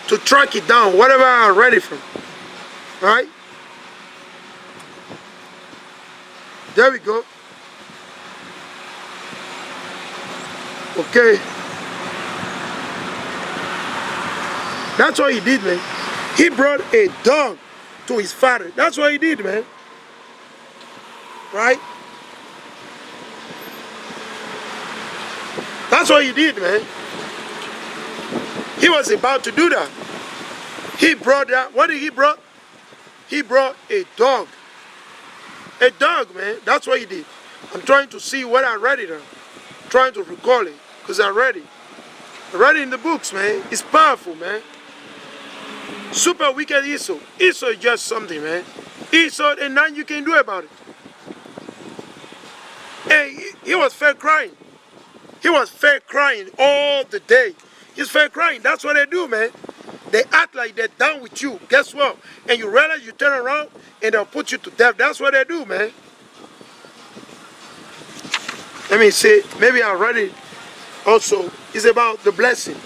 to track it down, whatever I read it from. Right? There we go. Okay. That's what he did, man. He brought a dog to his father. That's what he did, man. Right? That's what he did, man. He was about to do that. He brought that. What did he brought? He brought a dog. A dog, man. That's what he did. I'm trying to see what I read it on. Trying to recall it. Because I read it. I read it in the books, man. It's powerful, man. Super wicked Esau. Esau is just something, man. Esau, and nothing you can do about it. And he was fake crying. He was fake crying all the day. He's fake crying. That's what they do, man. They act like they're down with you. Guess what? And you realize you turn around and they'll put you to death. That's what they do, man. Let me see. Maybe I read it also. It's about the blessing.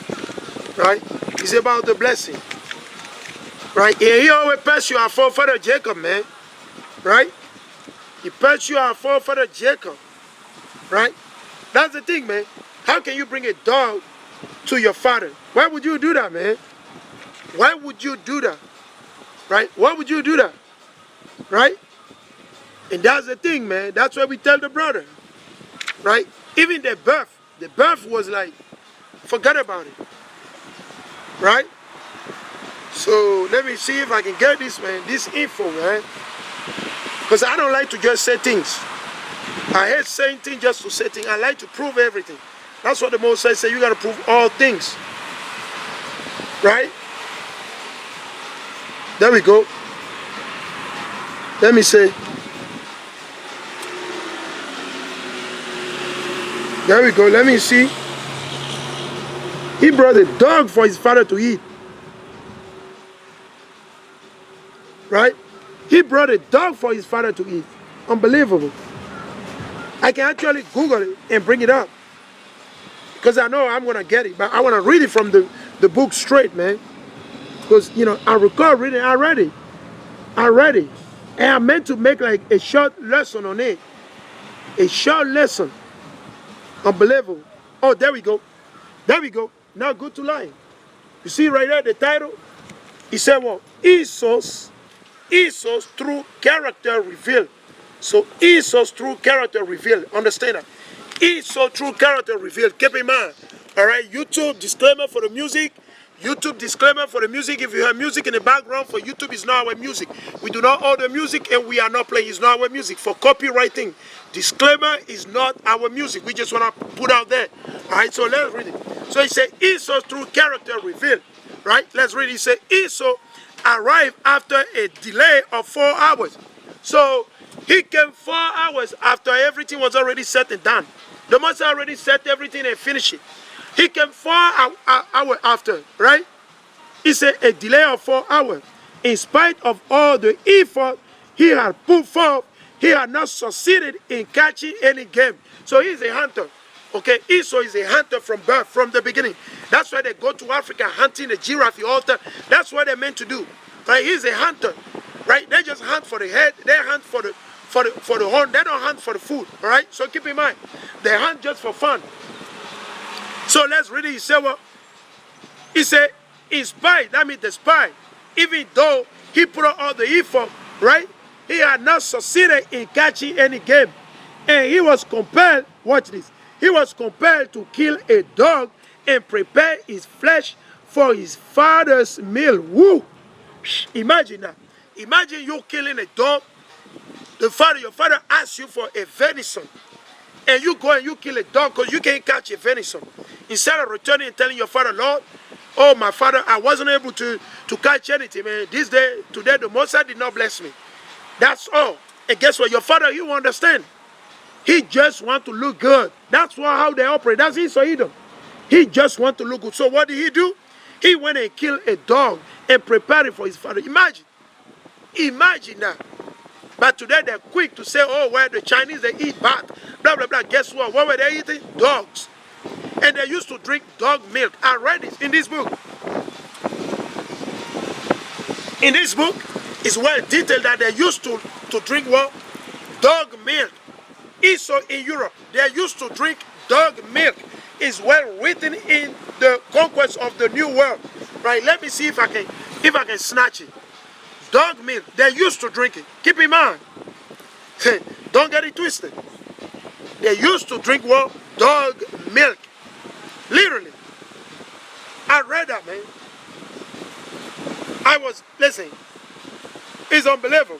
Right? It's about the blessing. Right? And he always passed you our forefather Jacob, man. Right? He passed you our forefather Jacob. Right? That's the thing, man. How can you bring a dog to your father? Why would you do that, man? Why would you do that? Right? Why would you do that? Right? And that's the thing, man. That's why we tell the brother. Right? Even the birth was like, forget about it. Right? So let me see if I can get this, man. This info, man. Because I don't like to just say things. I hate saying things just to say things. I like to prove everything. That's what the Most High said. You got to prove all things. Right? There we go. Let me say. There we go. Let me see. He brought a dog for his father to eat. Right? He brought a dog for his father to eat. Unbelievable. I can actually Google it and bring it up. Because I know I'm going to get it. But I want to read it from the book straight, man. Because, you know, I recall reading. I read it. And I meant to make like a short lesson on it. A short lesson. Unbelievable. Oh, there we go. There we go. Now go to line. You see right there the title? He said, well, Esau's true character revealed. So Esau's true character revealed. Understand that? Esau's true character revealed. Keep in mind. All right. YouTube disclaimer for the music. YouTube disclaimer for the music. If you have music in the background for YouTube, it's not our music. We do not own the music and we are not playing. It's not our music. For copywriting, disclaimer is not our music. We just want to put out there. All right. So let's read it. So he said Esau's true character revealed. Right. Let's read it. He said Esau arrived after a delay of 4 hours. So he came 4 hours after everything was already set and done. The Moses already set everything and finished it. He came 4 hours after, right? He said a delay of 4 hours. In spite of all the effort he had put forth, he had not succeeded in catching any game. So he's a hunter. Okay, Esau is a hunter from birth, from the beginning. That's why they go to Africa hunting the giraffe, the altar. That's what they're meant to do. Right? He's a hunter. Right? They just hunt for the head. They hunt for the horn. They don't hunt for the food. All right? So keep in mind, they hunt just for fun. So let's read it. He said, well, he said, in spite, that means the spy, even though he put out all the effort, right? He had not succeeded in catching any game. And he was compelled, watch this, he was compelled to kill a dog and prepare his flesh for his father's meal. Woo! Imagine that. Imagine you killing a dog. Your father asks you for a venison. And you go and you kill a dog because you can't catch a venison. Instead of returning and telling your father, Lord, oh, my father, I wasn't able to catch anything, man. Today, the Moses did not bless me. That's all. And guess what? Your father, you understand. He just want to look good. That's how they operate. That's Esau Edom. He just want to look good. So what did he do? He went and killed a dog and prepared it for his father. Imagine. Imagine that. But today they're quick to say, oh, well, the Chinese, they eat bat, blah, blah, blah. Guess what? What were they eating? Dogs. And they used to drink dog milk. I read it in this book. In this book, it's well detailed that they used to drink what? Dog milk. Esau in Europe, they used to drink dog milk. It's well written in the Conquest of the New World. Right? Let me see if I can snatch it. Dog milk. They used to drink it. Keep in mind. Don't get it twisted. They used to drink what? Dog milk. Literally. I read that, man. Listen, it's unbelievable.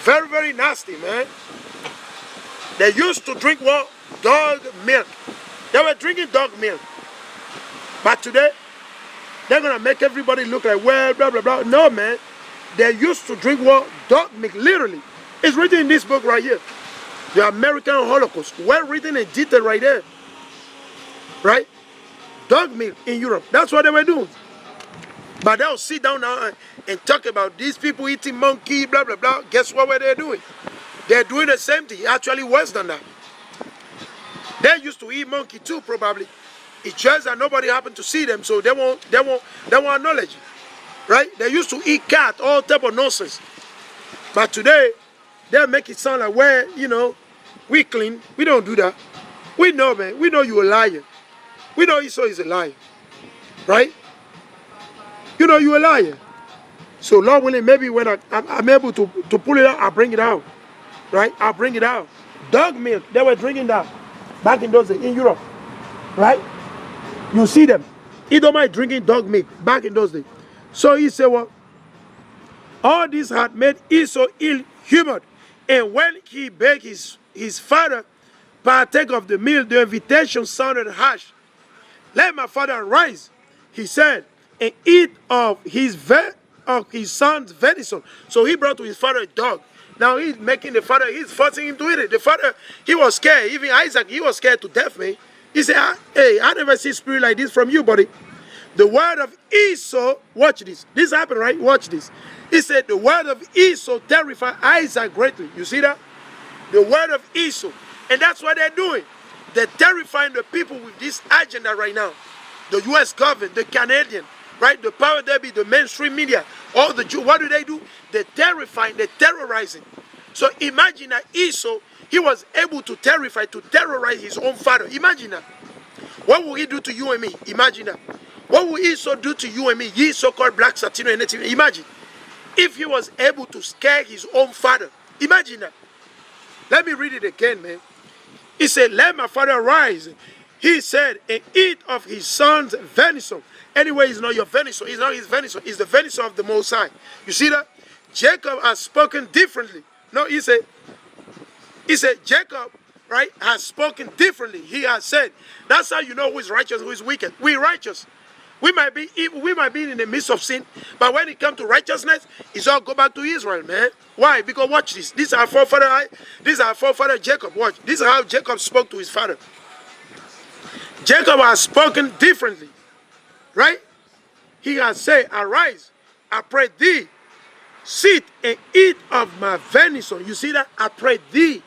Very, very nasty, man. They used to drink what? Dog milk. They were drinking dog milk. But today, they're going to make everybody look like, well, blah, blah, blah. No, man. They used to drink what? Dog milk, literally. It's written in this book right here. The American Holocaust. Well written and detailed right there. Right? Dog milk in Europe. That's what they were doing. But they'll sit down now and talk about these people eating monkey, blah, blah, blah. Guess what were they doing? They're doing the same thing, actually worse than that. They used to eat monkey too, probably. It's just that nobody happened to see them, so they won't acknowledge it. Right? They used to eat cat, all type of nonsense. But today, they'll make it sound like, well, you know, we clean. We don't do that. We know, man. We know you're a liar. We know Esau is a liar. Right? You know you're a liar. So Lord willing, maybe when I'm able to pull it out, I'll bring it out. Right? I'll bring it out. Dog milk, they were drinking that back in those days in Europe. Right? You see them. Edomite drinking dog milk back in those days. So he said, well, all this had made Esau ill-humored. And when he begged his father partake of the meal, the invitation sounded harsh. Let my father rise, he said, and eat of his son's venison. So he brought to his father a dog. Now he's making the father, he's forcing him to eat it. The father, he was scared. Even Isaac, he was scared to death, man. He said, hey, I never see spirit like this from you, buddy. The word of Esau, watch this. This happened, right? Watch this. He said, the word of Esau terrified Isaac greatly. You see that? The word of Esau. And that's what they're doing. They're terrifying the people with this agenda right now. The U.S. government, the Canadian, right? The power there be the mainstream media. All the Jews, what do? They're terrifying, they're terrorizing. So imagine that Esau, he was able to terrorize his own father. Imagine that. What will he do to you and me? Imagine that. What will Esau do to you and me? Ye so-called black Latino and native. Imagine. If he was able to scare his own father. Imagine that. Let me read it again, man. He said, let my father rise. He said, and eat of his son's venison. Anyway, it's not your venison. It's not his venison. It's the venison of the Most High. You see that? Jacob has spoken differently. No, he said, Jacob, right, has spoken differently. He has said, that's how you know who is righteous, who is wicked. We're righteous. We might be in the midst of sin, but when it comes to righteousness, it's all go back to Israel, man. Why? Because watch this. This is our forefather Jacob. Watch. This is how Jacob spoke to his father. Jacob has spoken differently. Right? He has said, arise, I pray thee, sit and eat of my venison. You see that? I pray thee,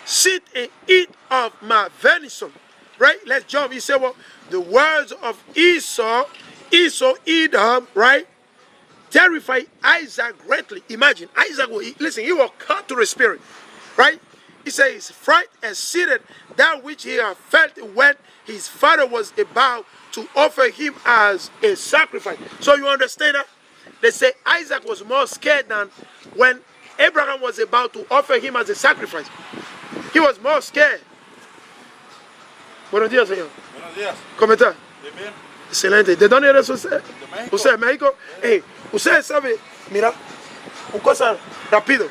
sit and eat of my venison. Right? Let's jump. He said, well, the words of Esau, Edom, right, terrified Isaac greatly. Imagine, Isaac, listen, he was cut to the spirit, right? He says, fright exceeded that which he had felt when his father was about to offer him as a sacrifice. So you understand that? They say Isaac was more scared than when Abraham was about to offer him as a sacrifice. He was more scared. Buenos días, señor. Buenos días. ¿Cómo está? Bien. Excelente. ¿De dónde eres usted? De México. ¿Usted de México? Hey, usted sabe, mira, una cosa rápido.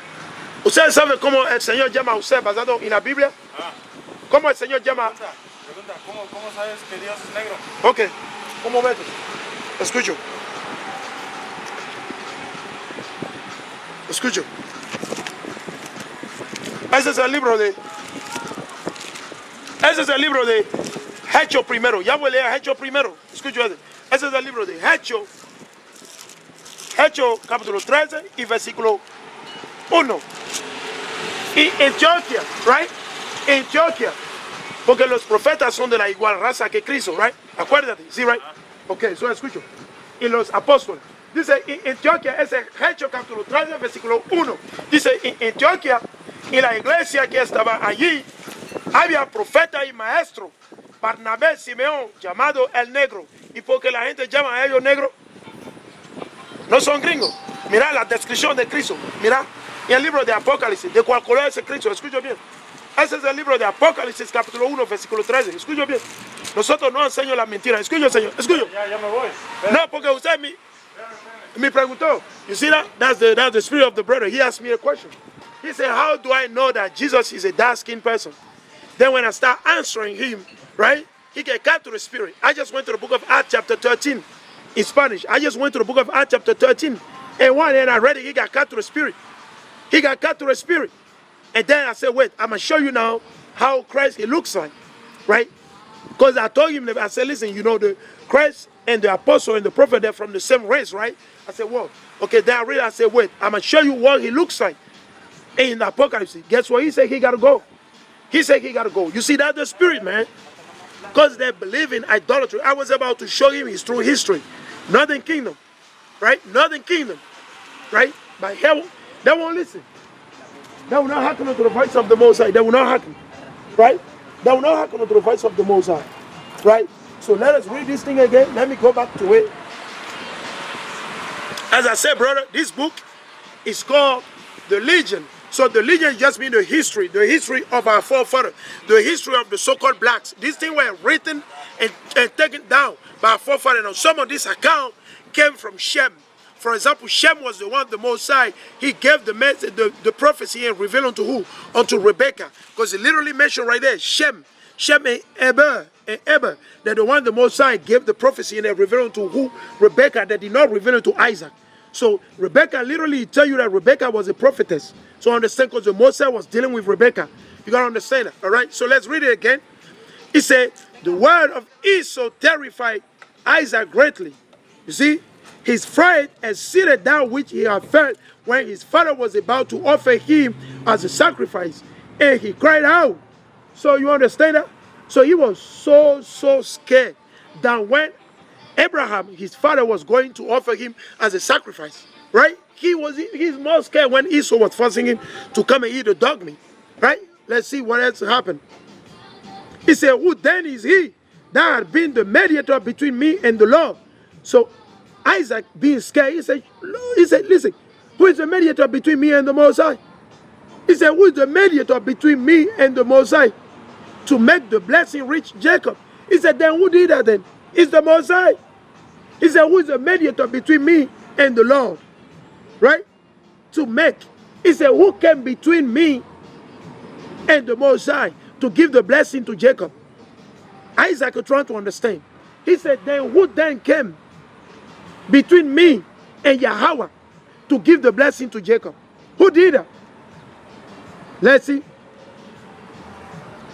¿Usted sabe cómo el Señor llama a usted basado en la Biblia? ¿Cómo el Señor llama? Pregunta, ¿cómo sabes que Dios es negro? Ok, ¿cómo ves? Escucho. Ese es el libro de Hechos primero. Ya voy a leer Hechos primero. Escucho ese. Ese es el libro de Hechos. Hechos capítulo 13 y versículo 1. Y Antioquia, right? Antioquia. Porque los profetas son de la igual raza que Cristo, right? Acuérdate, sí, right? Ok, so escucho. y los apóstoles. Dice, en Antioquia, ese Hechos capítulo 13, versículo 1. Dice, en Antioquia, en la iglesia que estaba allí, había profeta y maestro, Barnabé Simeón, llamado el negro. ¿Y por qué la gente llama a ellos negros? No son gringos. Mira la descripción de Cristo. Mira, en el libro de Apocalipsis, de cuál color es Cristo. Escucha bien. Ese es el libro de Apocalipsis, capítulo 1, versículo 13. Escucha bien. Nosotros no enseñamos la mentira. Escucha, Señor. Escucha. Ya me voy. No, porque usted me preguntó. You see that? That's the spirit of the brother. He asked me a question. He said, how do I know that Jesus is a dark-skinned person? Then when I start answering him, right, he get cut to the spirit. I just went to the book of Acts chapter 13 in Spanish. I just went to the book of Acts chapter 13. And one and I read it, he got cut to the spirit. He got cut to the spirit. And then I said, wait, I'm going to show you now how Christ he looks like, right? Because I told him, I said, listen, you know, the Christ and the apostle and the prophet, they're from the same race, right? I said, well, okay, then I read, I said, wait, I'm going to show you what he looks like in the Apocalypse. Guess what? He said he got to go. He said he got to go. You see, that's the spirit, man. Because they believe in idolatry. I was about to show him his true history. Northern kingdom, right? Northern kingdom, right? But hell, they won't listen. They will not hearken unto the voice of the Most High. They will not hearken, right? They will not hearken unto the voice of the Most High, right? So let us read this thing again. Let me go back to it. As I said, brother, this book is called The Legion. So the Legion just means the history of our forefathers, the history of the so-called blacks. These things were written and taken down by our forefathers. Now some of this account came from Shem. For example, Shem was the one, the Most High. He gave the message, the prophecy and revealed unto who? Unto Rebecca. Because it literally mentioned right there, Shem and Eber. They're the one the Most High gave the prophecy and they revealed unto who? Rebecca. That did not reveal unto Isaac. So Rebecca literally tell you that Rebecca was a prophetess. So understand, because the Most High was dealing with Rebecca. You got to understand that, all right? So let's read it again. He said, the word of Esau terrified Isaac greatly. You see, his fright exceeded that which he had felt when his father was about to offer him as a sacrifice. And he cried out. So you understand that? So he was so scared that when Abraham, his father, was going to offer him as a sacrifice, right? He's more scared when Esau was forcing him to come and eat the dog meat, right? Let's see what else happened. He said, who then is he that had been the mediator between me and the Lord? So Isaac, being scared, he said, listen, who is the mediator between me and the Most High? He said, who is the mediator between me and the Most High? To make the blessing reach Jacob. He said, then who did that then? It's the Most High. He said, who is the mediator between me and the Lord? Right? To make. He said, who came between me and the Most High to give the blessing to Jacob? Isaac was trying to understand. He said, then who then came between me and Yahweh to give the blessing to Jacob? Who did that? Let's see.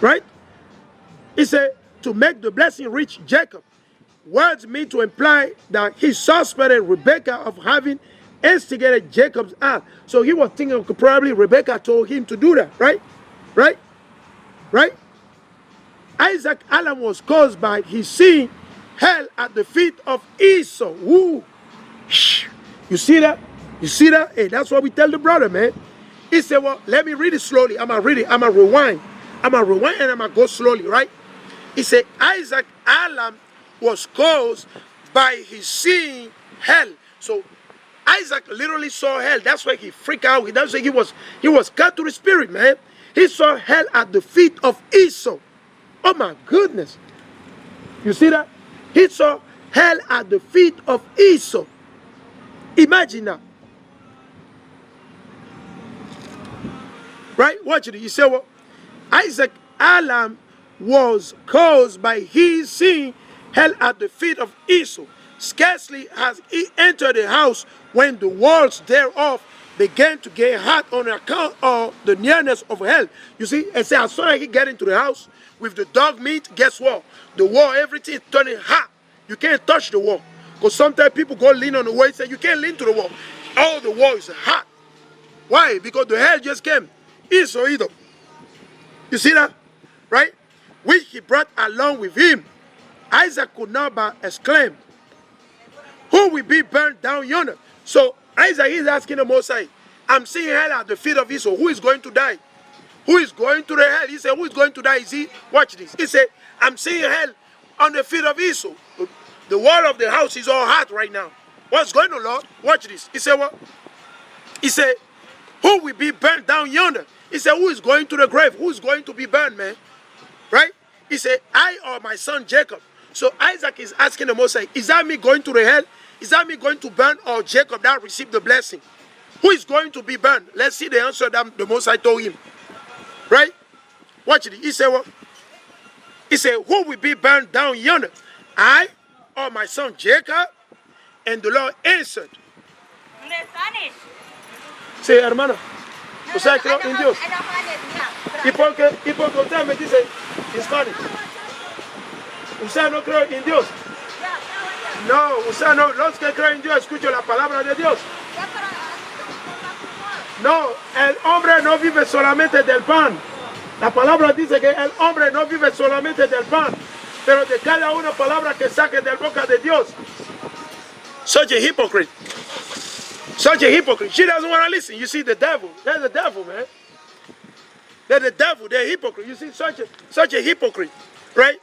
Right? He said, to make the blessing reach Jacob. Words mean to imply that he suspected Rebecca of having instigated Jacob's act. So he was thinking probably Rebecca told him to do that, right? Right? Isaac alarm was caused by his seeing hell at the feet of Esau. Woo. You see that? You see that? Hey, that's what we tell the brother, man. He said, well, let me read it slowly. I'm going to read it. I'm going to rewind. I'm going to rewind and I'm going to go slowly, right? He said, Isaac alarm was caused by his seeing hell. So Isaac literally saw hell. That's why he freaked out. That's why he was cut to the spirit, man. He saw hell at the feet of Esau. Oh my goodness. You see that? He saw hell at the feet of Esau. Imagine that. Right? Watch it. You say, well, Isaac alarm was caused by his seeing hell at the feet of Esau. Scarcely has he entered the house when the walls thereof began to get hot on account of the nearness of hell. You see, and say as soon as he get into the house with the dog meat, guess what? The wall, everything is turning hot. You can't touch the wall. Because sometimes people go lean on the wall and say, you can't lean to the wall. All the wall is hot. Why? Because the hell just came. Esau either. You see that? Right? Which he brought along with him. Isaac could not but exclaim, who who will be burned down yonder. So Isaac is asking the Most High, I'm seeing hell at the feet of Esau. Who is going to die? Who is going to the hell? He said, who is going to die? Is he? Watch this. He said, I'm seeing hell on the feet of Esau. The wall of the house is all hot right now. What's going on, Lord? Watch this. He said, what? He said, who will be burned down yonder? He said, who is going to the grave? Who is going to be burned, man? Right? He said, I or my son Jacob. So Isaac is asking the Most High, is that me going to the hell? Is that me going to burn, or Jacob that received the blessing? Who is going to be burned? Let's see the answer that the Most High told him. Right? Watch it. He said what? He said, who will be burned down yonder? I or my son Jacob? And the Lord answered. Spanish. Sí, hermano. O sea, creo en Dios. ¿Y por qué usted me dice en Spanish? Usted no cree en Dios. No, usted no. Los que creen en Dios escuchan la palabra de Dios. No, el hombre no vive solamente del pan. La palabra dice que el hombre no vive solamente del pan, pero de cada una palabra que saque de la boca de Dios. Such a hypocrite. Such a hypocrite. She doesn't want to listen. You see the devil. They're the devil, man. They're the devil. They're hypocrite. You see such a hypocrite, right?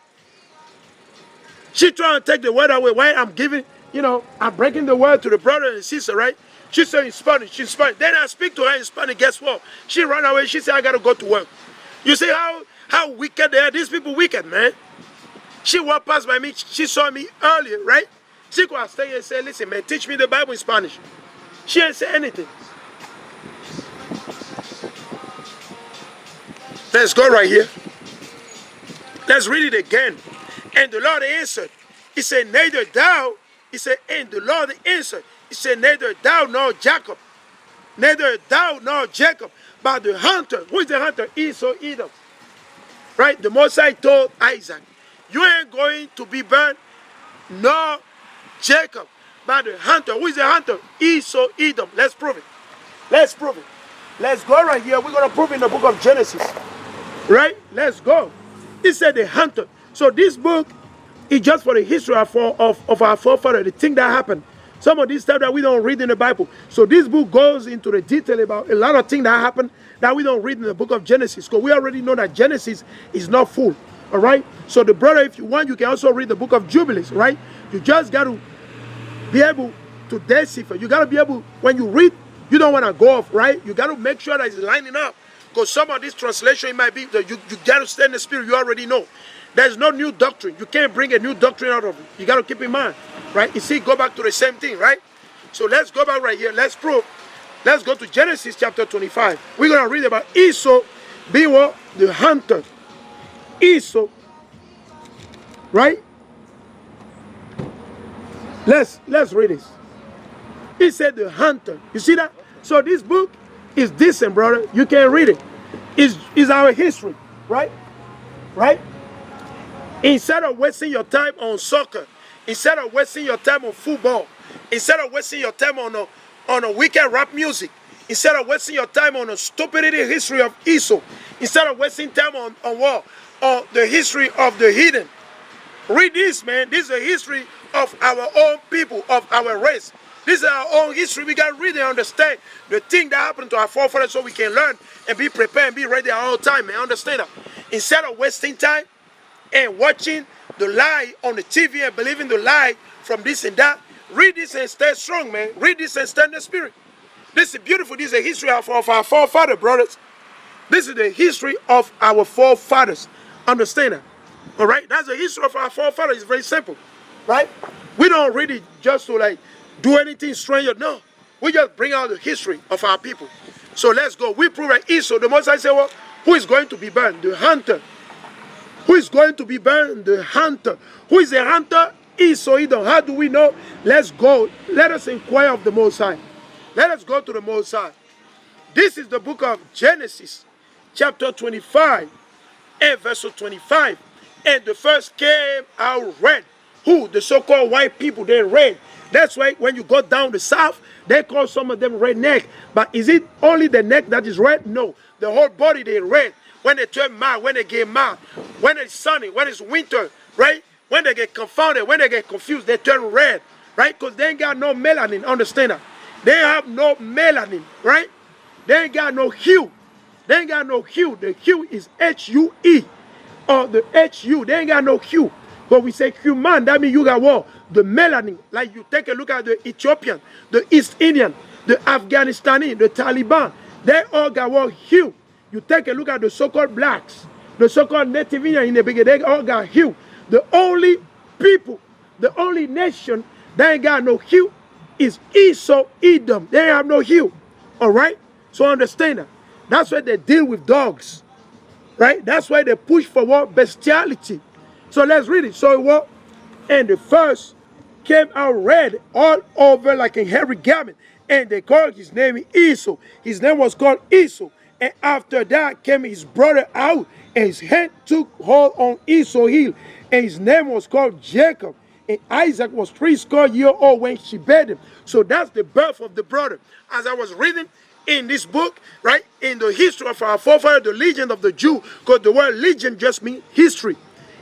She trying to take the word away. Why I'm giving, I'm breaking the word to the brother and sister, right? She said in Spanish. She's Spanish. Then I speak to her in Spanish. Guess what? She ran away. She said, I got to go to work. You see how wicked they are? These people wicked, man. She walked past by me. She saw me earlier, right? She could have stayed and said, listen, man, teach me the Bible in Spanish. She didn't say anything. Let's go right here. Let's read it again. And the Lord answered. He said, neither thou. He said, and the Lord answered. He said, neither thou nor Jacob. Neither thou nor Jacob. But the hunter. Who is the hunter? Esau, Edom. Right? The Most High told Isaac, you ain't going to be burned, nor Jacob. But the hunter. Who is the hunter? Esau, Edom. Let's prove it. Let's prove it. Let's go right here. We're going to prove in the book of Genesis. Right? Let's go. He said the hunter. So this book is just for the history of our forefathers, the thing that happened. Some of this stuff that we don't read in the Bible. So this book goes into the detail about a lot of things that happened that we don't read in the book of Genesis. Because we already know that Genesis is not full. All right? So the brother, if you want, you can also read the book of Jubilees. Right? You just got to be able to decipher. You got to be able, when you read, you don't want to go off, right? You got to make sure that it's lining up. Because some of this translation, it might be, you got to stay in the spirit, you already know. There's no new doctrine. You can't bring a new doctrine out of it. You got to keep in mind, right? You see, go back to the same thing, right? So let's go back right here. Let's prove. Let's go to Genesis chapter 25. We're going to read about Esau being what? The hunter. Esau, right? Let's read this. He said the hunter. You see that? So this book is decent, brother. You can read it. It's our history, right? Right? Instead of wasting your time on soccer, instead of wasting your time on football, instead of wasting your time on a weekend rap music, instead of wasting your time on a stupidity history of Esau, instead of wasting time on what? On the history of the hidden. Read this, man. This is a history of our own people, of our race. This is our own history. We got to read and understand the thing that happened to our forefathers so we can learn and be prepared and be ready at all time, man. Understand that? Instead of wasting time and watching the lie on the TV and believing the lie from this and that, read this and stay strong, man. Read this and stand in the spirit. This is beautiful. This is a history of our forefathers, brothers. This is the history of our forefathers. Understand that? All right? That's the history of our forefathers. It's very simple, right? We don't read it just to do anything strange. No. We just bring out the history of our people. So let's go. We prove that Esau, the Most High said, well, who is going to be burned? The hunter. Who is going to be burned? The hunter. Who is the hunter? Esau, Edom. How do we know? Let's go. Let us inquire of the Most High. Let us go to the Most High. This is the book of Genesis, chapter 25, and verse 25. And the first came out red. Who? The so-called white people, they're red. That's why when you go down the south, they call some of them redneck. But is it only the neck that is red? No. The whole body, they're red. When they turn mad, when they get mad, when it's sunny, when it's winter, right? When they get confounded, when they get confused, they turn red, right? Because they ain't got no melanin, understand that? They have no melanin, right? They ain't got no hue. They ain't got no hue. The hue is H-U-E, or the H-U. They ain't got no hue. But we say human, that means you got what? The melanin. Like you take a look at the Ethiopian, the East Indian, the Afghanistani, the Taliban. They all got what? Hue. You take a look at the so-called blacks, the so-called Native Indian in the beginning, they all got hue. The only people, the only nation that ain't got no hue is Esau, Edom. They have no hue. All right? So understand that. That's why they deal with dogs. Right? That's why they push for what? Bestiality. So let's read it. So what? And the first came out red all over like a hairy garment. And they called his name Esau. His name was called Esau. And after that came his brother out. And his hand took hold on Esau's heel. And his name was called Jacob. And Isaac was 70 years old when she bare him. So that's the birth of the brother. As I was reading in this book, right, in the history of our forefathers, the legend of the Jew, because the word legend just means history.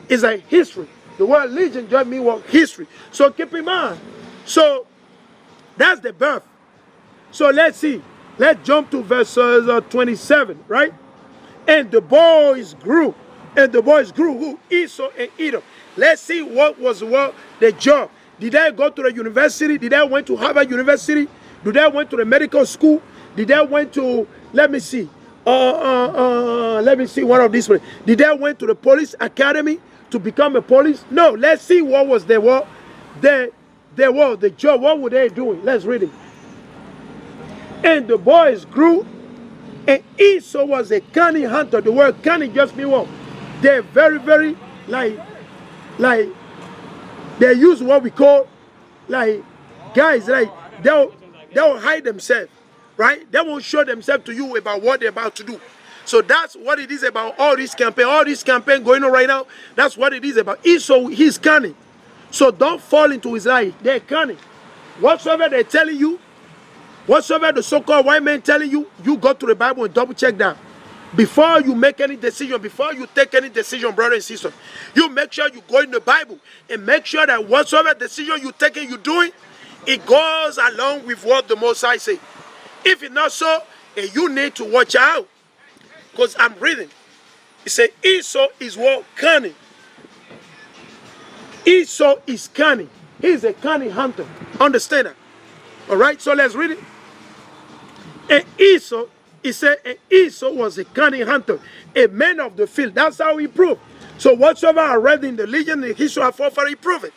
It's a history. The word legend just means what? History. So keep in mind. So that's the birth. So let's see. Let's jump to verse 27, right? And the boys grew. And the boys grew who? Esau and Edom. Let's see what was the job. Did they go to the university? Did they went to Harvard University? Did they went to the medical school? Did they went to, let me see one of these. Did they went to the police academy to become a police? No, let's see what was the job. What were they doing? Let's read it. And the boys grew, and Esau was a cunning hunter. The word cunning just means what? They're very, very, like, they use what we call, like, guys, like, they'll hide themselves, right? They won't show themselves to you about what they're about to do. So that's what it is about all this campaign going on right now. That's what it is about. Esau, he's cunning. So don't fall into his lie. They're cunning. Whatsoever they're telling you, whatsoever the so-called white men telling you, you go to the Bible and double check that. Before you make any decision, before you take any decision, brother and sister, you make sure you go in the Bible and make sure that whatsoever decision you taking, you doing, it goes along with what the Most High say. If it's not so, and you need to watch out. Because I'm reading. It says Esau is what? Cunning. Esau is cunning. He's a cunning hunter. Understand that? All right, so let's read it. And Esau, he said, and Esau was a cunning hunter, a man of the field. That's how he proved. So whatsoever I read in the legend, in history of forefathers, he proved it.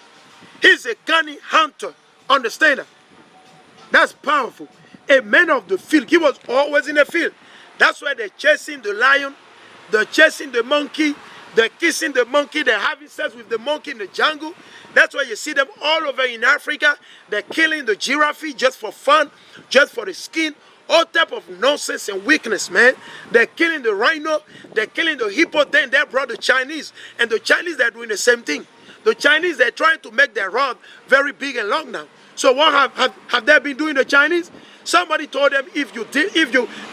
He's a cunning hunter. Understand that? That's powerful. A man of the field. He was always in the field. That's why they're chasing the lion, they're chasing the monkey, they're kissing the monkey, they're having sex with the monkey in the jungle. That's why you see them all over in Africa. They're killing the giraffe just for fun, just for the skin. All type of nonsense and weakness, man. They're killing the rhino, they're killing the hippo. Then they brought the Chinese. And the Chinese, they're doing the same thing. The Chinese, they're trying to make their rod very big and long now. So what have they been doing, the Chinese? Somebody told them if you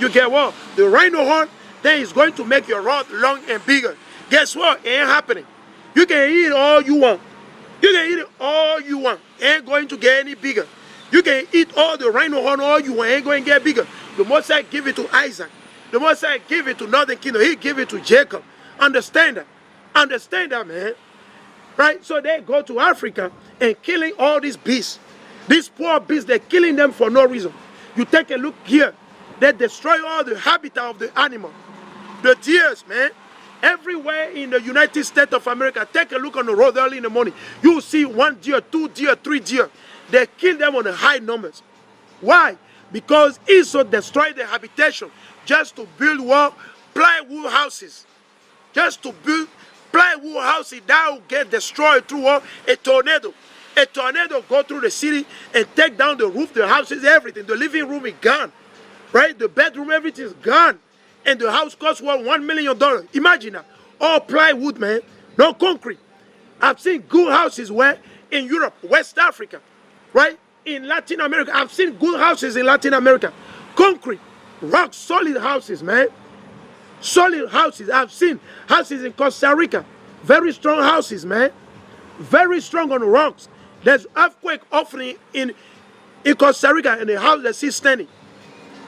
get what? The rhino horn, then it's going to make your rod long and bigger. Guess what? It ain't happening. You can eat all you want. You can eat it all you want. It ain't going to get any bigger. You can eat all the rhino horn all you want. It ain't going to get bigger. The Most High give it to Isaac. The Most High give it to Northern Kingdom. He give it to Jacob. Understand that. Understand that, man. Right? So they go to Africa and killing all these beasts. These poor beasts, they're killing them for no reason. You take a look here. They destroy all the habitat of the animal. The deers, man. Everywhere in the United States of America, take a look on the road early in the morning. You will see 1 deer, 2 deer, 3 deer. They kill them on the high numbers. Why? Because Esau destroyed the habitation just to build what? Plywood houses. Just to build plywood houses that will get destroyed through what? A tornado. A tornado go through the city and take down the roof, the houses, everything. The living room is gone. Right? The bedroom, everything is gone. And the house costs what? $1 million. Imagine that. All plywood, man. No concrete. I've seen good houses where in Europe, West Africa, right? In Latin America, I've seen good houses in Latin America. Concrete, rock solid houses, man. Solid houses. I've seen houses in Costa Rica. Very strong houses, man. Very strong on the rocks. There's earthquake offering in Costa Rica in the house that she's standing.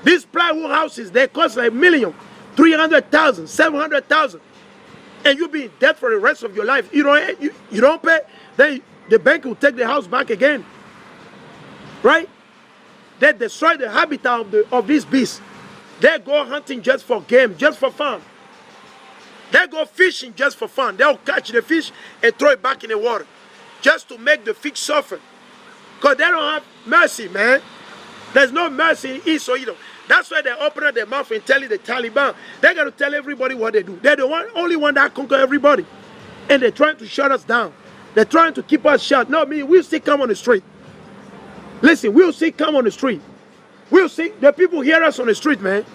These plywood houses, they cost like $1,000,000, $300,000, $700,000. And you'll be in debt for the rest of your life. You don't pay, then the bank will take the house back again. Right? They destroy the habitat of these beasts. They go hunting just for game, just for fun. They go fishing just for fun. They'll catch the fish and throw it back in the water just to make the fish suffer. Because they don't have mercy, man. There's no mercy in Esau either. That's why they open up their mouth and tell the Taliban. They got to tell everybody what they do. They're the only one that conquer everybody. And they're trying to shut us down. They're trying to keep us shut. No, we'll still come on the street. Listen, we'll still come on the street. We'll see. The people hear us on the street, man.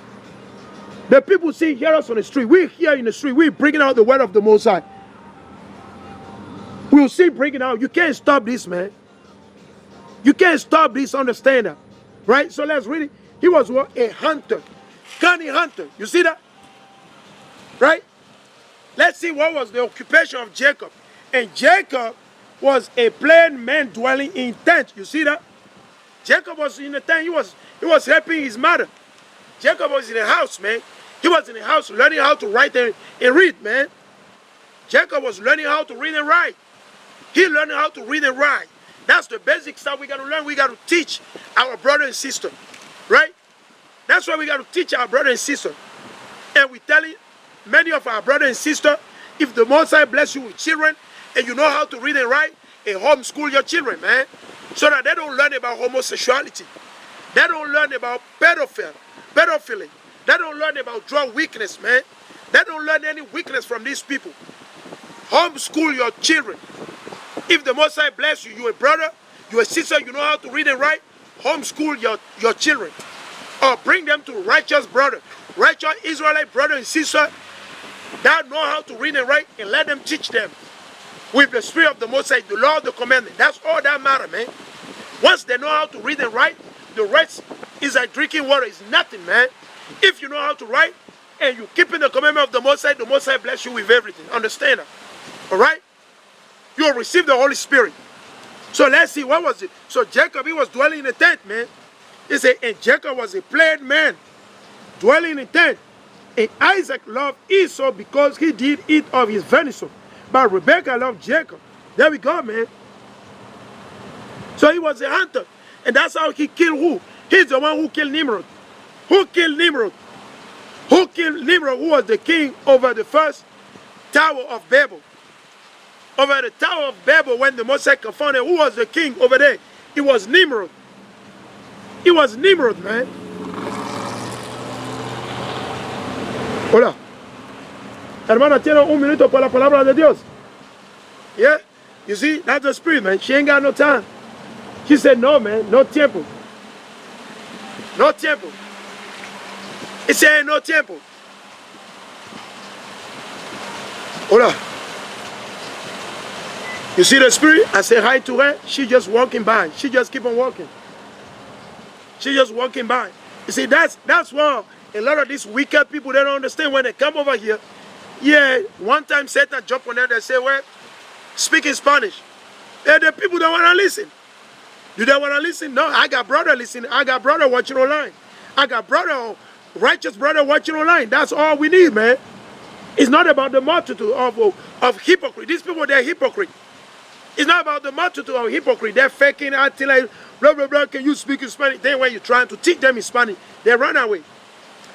The people hear us on the street. We're here in the street. We're bringing out the word of the Most High. We'll see bringing out. You can't stop this, man. You can't stop this, understand that. Right? So let's read it. He was what? A hunter. Cunning hunter. You see that? Right? Let's see what was the occupation of Jacob. And Jacob was a plain man dwelling in tent. You see that? Jacob was in the tent. He was helping his mother. Jacob was in the house, man. He was in the house learning how to write and read, man. Jacob was learning how to read and write. He learned how to read and write. That's the basic stuff we got to learn. We got to teach our brother and sister. Right? That's why we got to teach our brother and sister. And we telling many of our brother and sister, if the Most High bless you with children and you know how to read and write, and homeschool your children, man. So that they don't learn about homosexuality. They don't learn about pedophilia. They don't learn about drug weakness, man. They don't learn any weakness from these people. Homeschool your children. If the Most High bless you, you're a brother, you're a sister, you know how to read and write, homeschool your children. Or bring them to righteous brother, righteous Israelite brother and sister that know how to read and write, and let them teach them with the spirit of the Most High, the law of the commandment. That's all that matters, man. Once they know how to read and write, the rest is like drinking water. It's nothing, man. If you know how to write and you keep in the commandment of the Most High bless you with everything. Understand that? All right? You will receive the Holy Spirit. So let's see, what was it? So Jacob, he was dwelling in a tent, man. He said, and Jacob was a plain man, dwelling in a tent. And Isaac loved Esau because he did eat of his venison. But Rebekah loved Jacob. There we go, man. So he was a hunter. And that's how he killed who? He's the one who killed Nimrod. Who killed Nimrod? Who killed Nimrod, who was the king over the first Tower of Babel? Over the Tower of Babel, when the Most High confounded, who was the king over there? It was Nimrod. It was Nimrod, man. Hola. Hermana, tiene un minuto para la palabra de Dios. Yeah? You see, that's the spirit, man. She ain't got no time. She said, no, man, no tiempo. No tiempo. He said, no tiempo. Hola. You see the spirit? I say hi to her. She just walking by. She just keep on walking. She just walking by. You see, that's why a lot of these wicked people, they don't understand when they come over here. Yeah, one time Satan jumped on them, they say, well, speak in Spanish. And the people don't want to listen. Do they want to listen? No, I got brother listening. I got brother watching online. I got brother, righteous brother watching online. That's all we need, man. It's not about the multitude of hypocrites. These people, they're hypocrites. It's not about the multitude of hypocrites. They're faking, acting like, blah, blah, blah, can you speak in Spanish? Then when you're trying to teach them in Spanish, they run away.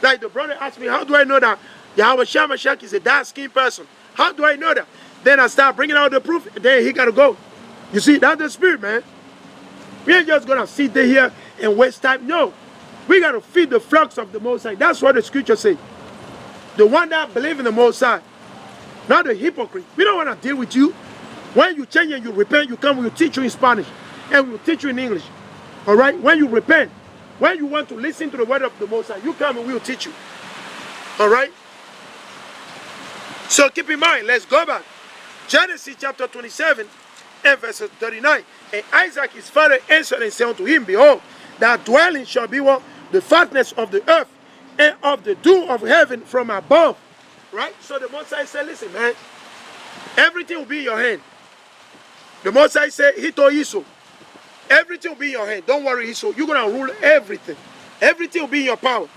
Like the brother asked me, how do I know that Yahweh Shah Mashiach is a dark-skinned person? How do I know that? Then I start bringing out the proof, and then he got to go. You see, that's the spirit, man. We ain't just going to sit there here and waste time. No. We got to feed the flocks of the Most High. That's what the scripture says. The one that believes in the Most High. Not the hypocrite. We don't want to deal with you. When you change and you repent, you come, we'll teach you in Spanish. And we'll teach you in English. All right? When you repent, when you want to listen to the word of the Most High, you come and we'll teach you. All right? So keep in mind, let's go back. Genesis chapter 27 and verse 39. And Isaac his father answered and said unto him, behold, thy dwelling shall be what? The fatness of the earth and of the dew of heaven from above. Right? So the Most High said, listen, man, everything will be in your hand. The Most High said, he told Esau, Everything will be in your hand. Don't worry, Esau. You're going to rule everything. Everything will be in your power.